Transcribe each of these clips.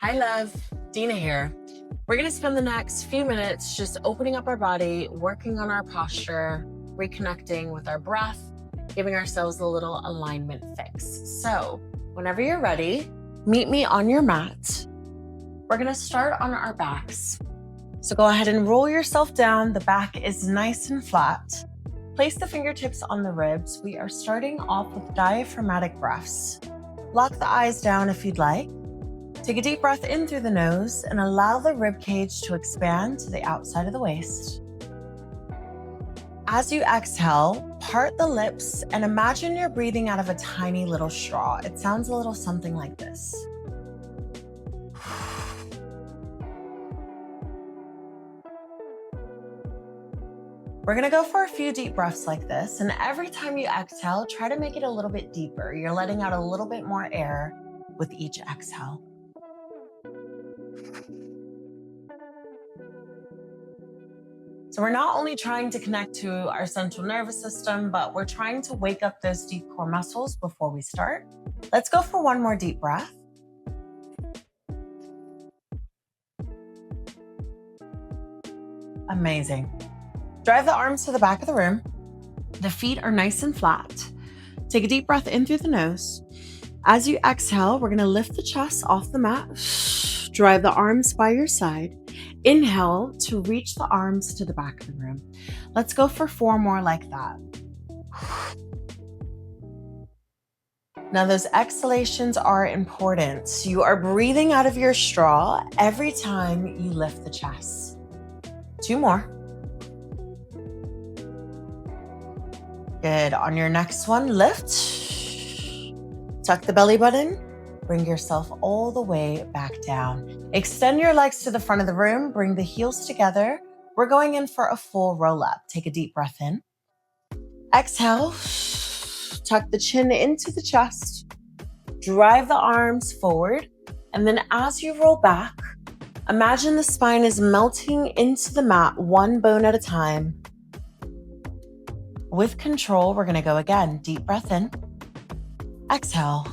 Hi, love. Deena here. We're going to spend the next few minutes just opening up our body, working on our posture, reconnecting with our breath, giving ourselves a little alignment fix. So, whenever you're ready, meet me on your mat. We're going to start on our backs. So, go ahead and roll yourself down. The back is nice and flat. Place the fingertips on the ribs. We are starting off with diaphragmatic breaths. Lock the eyes down if you'd like. Take a deep breath in through the nose and allow the rib cage to expand to the outside of the waist. As you exhale, part the lips and imagine you're breathing out of a tiny little straw. It sounds a little something like this. We're going to go for a few deep breaths like this, and every time you exhale, try to make it a little bit deeper. You're letting out a little bit more air with each exhale. So we're not only trying to connect to our central nervous system, but we're trying to wake up those deep core muscles before we start. Let's go for one more deep breath. Amazing. Drive the arms to the back of the room. The feet are nice and flat. Take a deep breath in through the nose. As you exhale, we're going to lift the chest off the mat. Drive the arms by your side. Inhale to reach the arms to the back of the room. Let's go for 4 more like that. Now those exhalations are important. You are breathing out of your straw every time you lift the chest. 2 more. Good. On your next one, lift. Tuck the belly button. Bring yourself all the way back down. Extend your legs to the front of the room. Bring the heels together. We're going in for a full roll up. Take a deep breath in. Exhale. Tuck the chin into the chest. Drive the arms forward. And then as you roll back, imagine the spine is melting into the mat, one bone at a time. With control, we're going to go again. Deep breath in. Exhale.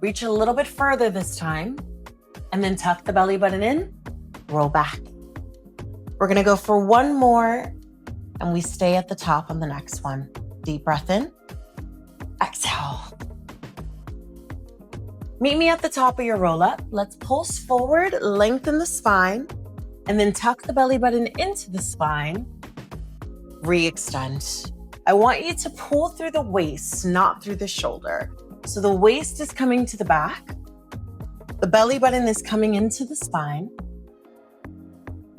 Reach a little bit further this time, and then tuck the belly button in, roll back. We're going to go for one more, and we stay at the top on the next one. Deep breath in. Exhale. Meet me at the top of your roll up. Let's pulse forward, lengthen the spine, and then tuck the belly button into the spine. Re-extend. I want you to pull through the waist, not through the shoulder. So the waist is coming to the back. The belly button is coming into the spine.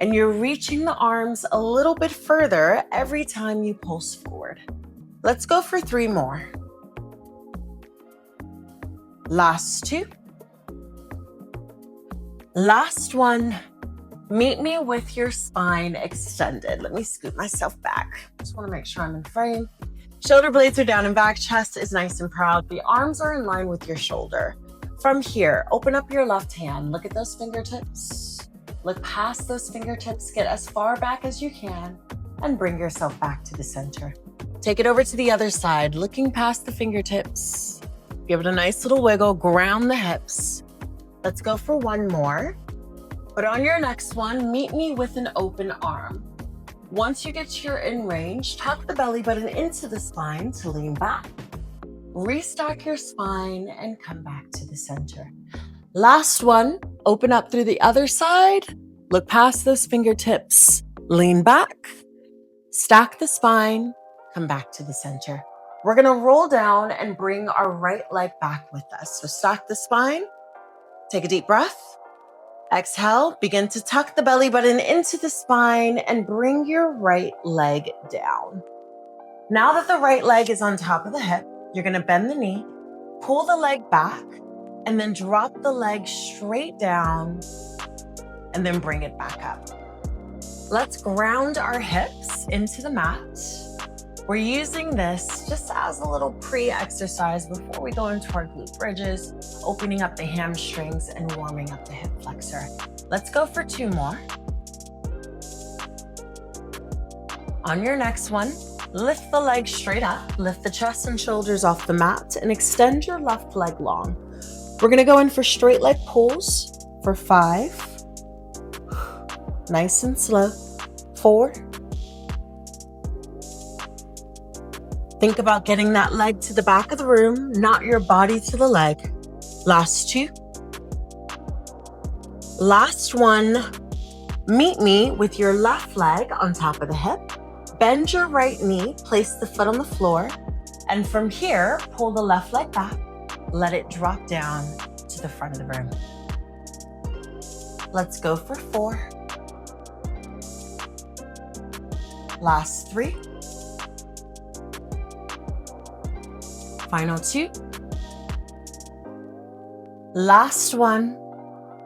And you're reaching the arms a little bit further every time you pulse forward. Let's go for 3 more. Last 2. Last one. Meet me with your spine extended. Let me scoot myself back. Just want to make sure I'm in frame. Shoulder blades are down and back. Chest is nice and proud. The arms are in line with your shoulder. From here, open up your left hand. Look at those fingertips. Look past those fingertips. Get as far back as you can and bring yourself back to the center. Take it over to the other side, looking past the fingertips. Give it a nice little wiggle. Ground the hips. Let's go for one more. But on your next one, meet me with an open arm. Once you get to your in range, tuck the belly button into the spine to lean back. Restock your spine and come back to the center. Last one, open up through the other side. Look past those fingertips. Lean back. Stack the spine. Come back to the center. We're going to roll down and bring our right leg back with us. So stack the spine. Take a deep breath. Exhale, begin to tuck the belly button into the spine and bring your right leg down. Now that the right leg is on top of the hip, you're going to bend the knee, pull the leg back, and then drop the leg straight down, and then bring it back up. Let's ground our hips into the mat. We're using this just as a little pre-exercise before we go into our glute bridges, opening up the hamstrings and warming up the hip flexor. Let's go for 2 more. On your next one, lift the legs straight up, lift the chest and shoulders off the mat, and extend your left leg long. We're gonna go in for straight leg pulls for 5. Nice and slow. 4. Think about getting that leg to the back of the room, not your body to the leg. Last 2. Last 1. Meet me with your left leg on top of the hip. Bend your right knee, place the foot on the floor, and from here, pull the left leg back. Let it drop down to the front of the room. Let's go for 4. Last 3. Final 2. Last 1.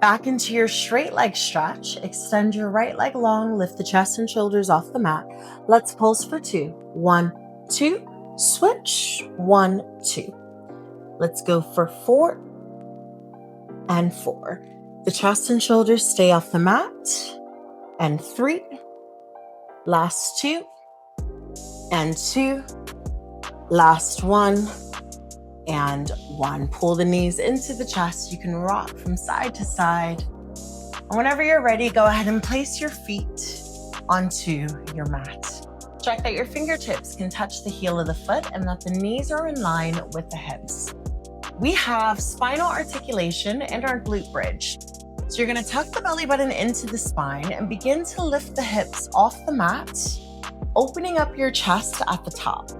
Back into your straight leg stretch. Extend your right leg long. Lift the chest and shoulders off the mat. Let's pulse for 2. 1, 2. Switch. 1, 2. Let's go for 4 and 4. The chest and shoulders stay off the mat. And 3. Last 2 and 2. Last 1 and 1. Pull the knees into the chest. You can rock from side to side. And whenever you're ready, go ahead and place your feet onto your mat. Check that your fingertips can touch the heel of the foot and that the knees are in line with the hips. We have spinal articulation and our glute bridge. So you're gonna tuck the belly button into the spine and begin to lift the hips off the mat, opening up your chest at the top.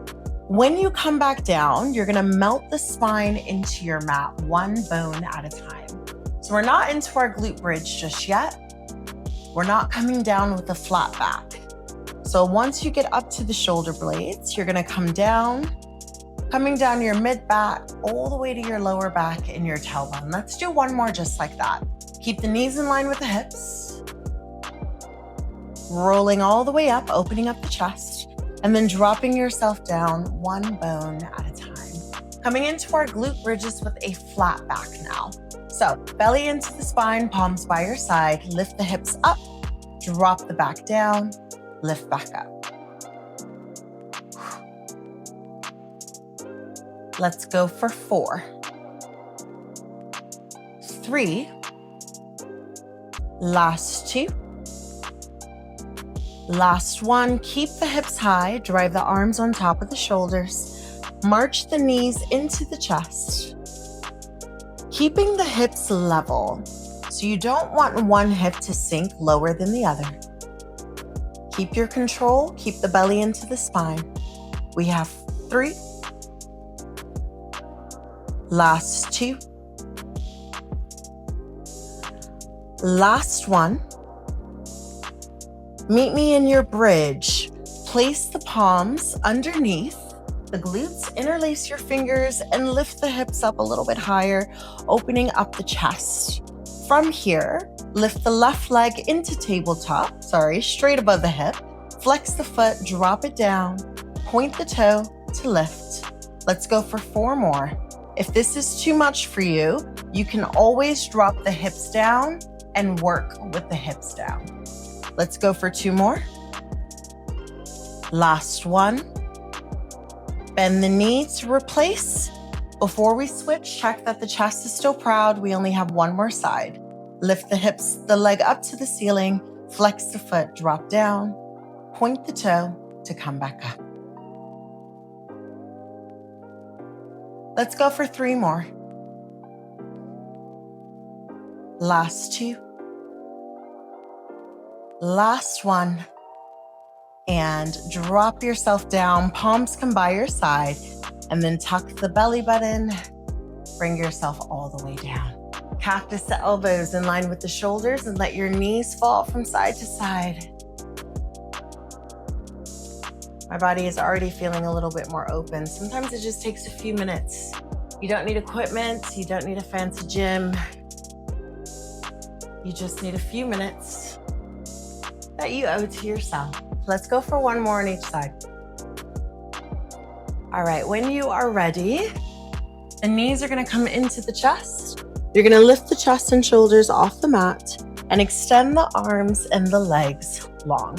When you come back down, you're gonna melt the spine into your mat, one bone at a time. So we're not into our glute bridge just yet. We're not coming down with a flat back. So once you get up to the shoulder blades, you're gonna come down, coming down your mid back, all the way to your lower back and your tailbone. Let's do one more just like that. Keep the knees in line with the hips. Rolling all the way up, opening up the chest, and then dropping yourself down one bone at a time. Coming into our glute bridges with a flat back now. So belly into the spine, palms by your side, lift the hips up, drop the back down, lift back up. Let's go for 4, 3, last 2, last 1. Keep the hips high, drive the arms on top of the shoulders, march the knees into the chest, keeping the hips level. So you don't want one hip to sink lower than the other. Keep your control, keep the belly into the spine. We have 3, last 2, last 1. Meet me in your bridge. Place the palms underneath the glutes, interlace your fingers and lift the hips up a little bit higher, opening up the chest. From here, lift the left leg into tabletop, straight above the hip. Flex the foot, drop it down, point the toe to lift. Let's go for 4 more. If this is too much for you, you can always drop the hips down and work with the hips down. Let's go for 2 more. Last 1. Bend the knee to replace. Before we switch, check that the chest is still proud. We only have 1 more side. Lift the hips, the leg up to the ceiling, flex the foot, drop down, point the toe to come back up. Let's go for 3 more. Last 2. Last 1. And drop yourself down, palms come by your side, and then tuck the belly button, bring yourself all the way down. Cactus the elbows in line with the shoulders and let your knees fall from side to side. My body is already feeling a little bit more open. Sometimes it just takes a few minutes. You don't need equipment, you don't need a fancy gym. You just need a few minutes that you owe to yourself. Let's go for 1 more on each side. All right, when you are ready, the knees are gonna come into the chest. You're gonna lift the chest and shoulders off the mat and extend the arms and the legs long.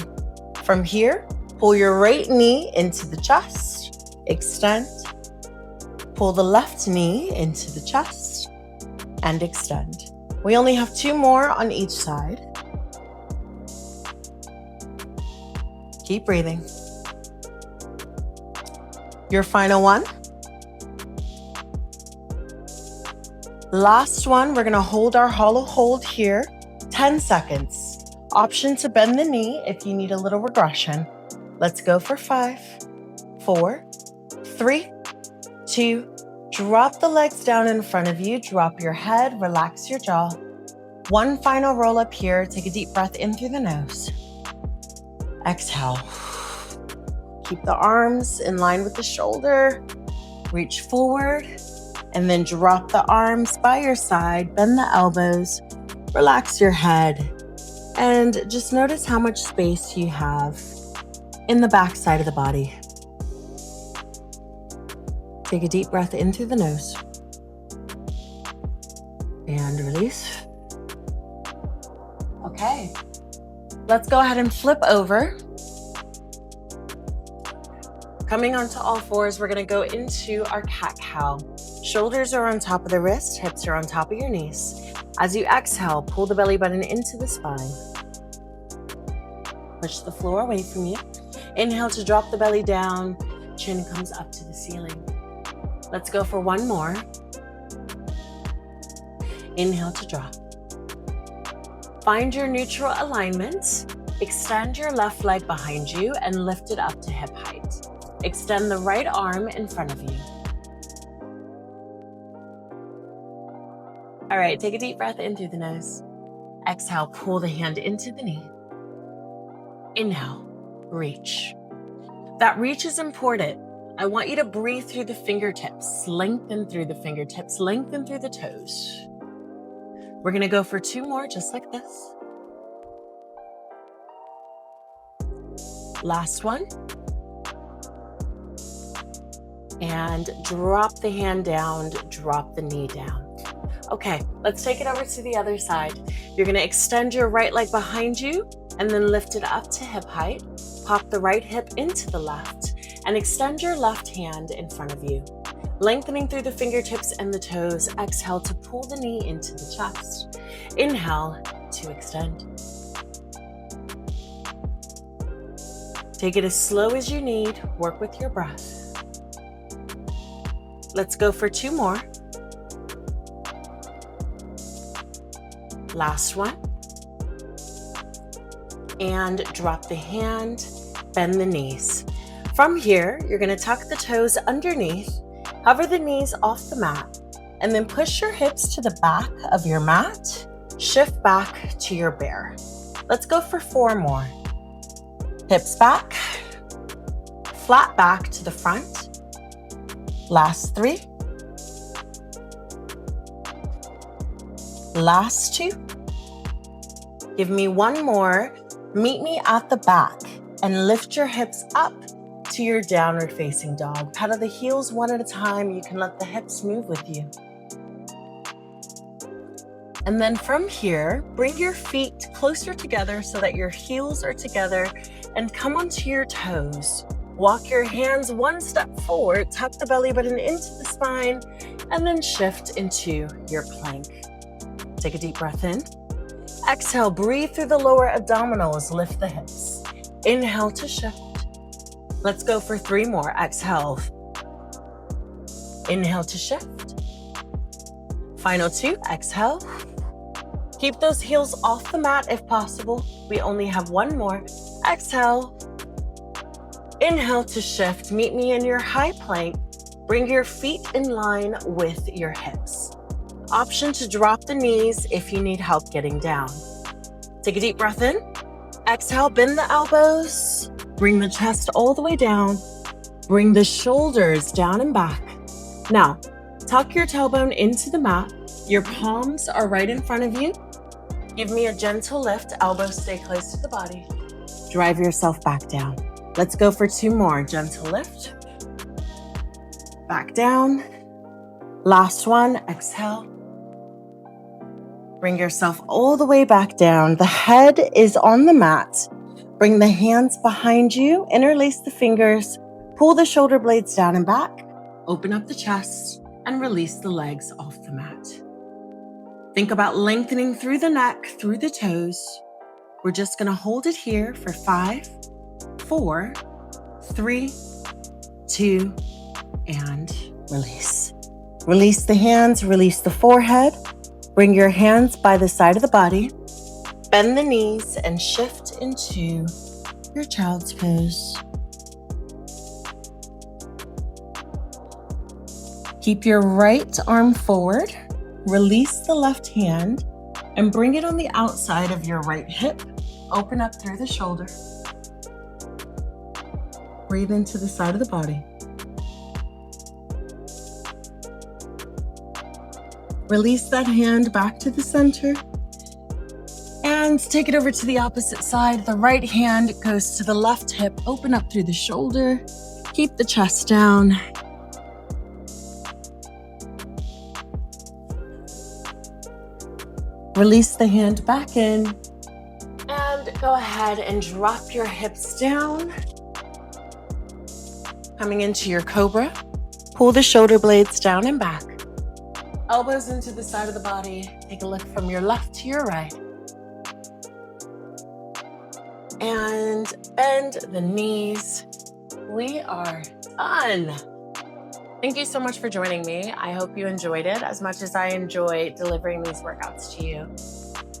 From here, pull your right knee into the chest, extend. Pull the left knee into the chest, and extend. We only have 2 more on each side. Keep breathing. Your final one. Last one, we're gonna hold our hollow hold here, 10 seconds. Option to bend the knee if you need a little regression. Let's go for 5, 4, 3, 2, drop the legs down in front of you, drop your head, relax your jaw. One final roll up here, take a deep breath in through the nose. Exhale. Keep the arms in line with the shoulder, reach forward, and then drop the arms by your side, bend the elbows, relax your head, and just notice how much space you have in the back side of the body. Take a deep breath in through the nose. And release. Okay, let's go ahead and flip over. Coming onto all fours, we're gonna go into our cat-cow. Shoulders are on top of the wrist, hips are on top of your knees. As you exhale, pull the belly button into the spine. Push the floor away from you. Inhale to drop the belly down, chin comes up to the ceiling. Let's go for one more. Inhale to drop. Find your neutral alignment. Extend your left leg behind you and lift it up to hip height. Extend the right arm in front of you. All right, take a deep breath in through the nose. Exhale, pull the hand into the knee. Inhale, reach. That reach is important. I want you to breathe through the fingertips, lengthen through the fingertips, lengthen through the toes. We're gonna go for 2 more, just like this. Last one. And drop the hand down, drop the knee down. Okay, let's take it over to the other side. You're gonna extend your right leg behind you and then lift it up to hip height. Pop the right hip into the left and extend your left hand in front of you. Lengthening through the fingertips and the toes, exhale to pull the knee into the chest. Inhale to extend. Take it as slow as you need, work with your breath. Let's go for 2 more. Last one. And drop the hand, bend the knees. From here, you're gonna tuck the toes underneath, hover the knees off the mat, and then push your hips to the back of your mat, shift back to your bear. Let's go for 4 more. Hips back, flat back to the front. Last 3. Last 2. Give me 1 more. Meet me at the back and lift your hips up to your downward facing dog. Pedal the heels one at a time. You can let the hips move with you. And then from here, bring your feet closer together so that your heels are together and come onto your toes. Walk your hands 1 step forward, tuck the belly button into the spine, and then shift into your plank. Take a deep breath in. Exhale, breathe through the lower abdominals, lift the hips. Inhale to shift. Let's go for 3 more. Exhale. Inhale to shift. Final 2, exhale. Keep those heels off the mat if possible. We only have 1 more. Exhale. Inhale to shift. Meet me in your high plank. Bring your feet in line with your hips. Option to drop the knees if you need help getting down. Take a deep breath in. Exhale, bend the elbows. Bring the chest all the way down. Bring the shoulders down and back. Now, tuck your tailbone into the mat. Your palms are right in front of you. Give me a gentle lift. Elbows stay close to the body. Drive yourself back down. Let's go for 2 more. Gentle lift. Back down. Last one. Exhale. Bring yourself all the way back down. The head is on the mat. Bring the hands behind you. Interlace the fingers. Pull the shoulder blades down and back. Open up the chest and release the legs off the mat. Think about lengthening through the neck, through the toes. We're just gonna hold it here for 5, 4, 3, 2, and release. Release the hands, release the forehead. Bring your hands by the side of the body. Bend the knees and shift into your child's pose. Keep your right arm forward. Release the left hand and bring it on the outside of your right hip. Open up through the shoulder. Breathe into the side of the body. Release that hand back to the center. And take it over to the opposite side. The right hand goes to the left hip. Open up through the shoulder. Keep the chest down. Release the hand back in. And go ahead and drop your hips down. Coming into your cobra. Pull the shoulder blades down and back. Elbows into the side of the body. Take a look from your left to your right. And bend the knees. We are done. Thank you so much for joining me. I hope you enjoyed it as much as I enjoy delivering these workouts to you.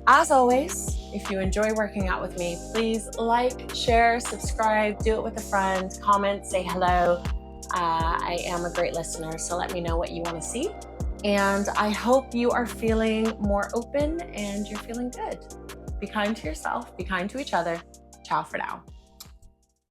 As always, if you enjoy working out with me, please like, share, subscribe, do it with a friend, comment, say hello. I am a great listener, so let me know what you want to see. And I hope you are feeling more open and you're feeling good. Be kind to yourself, be kind to each other. Ciao for now.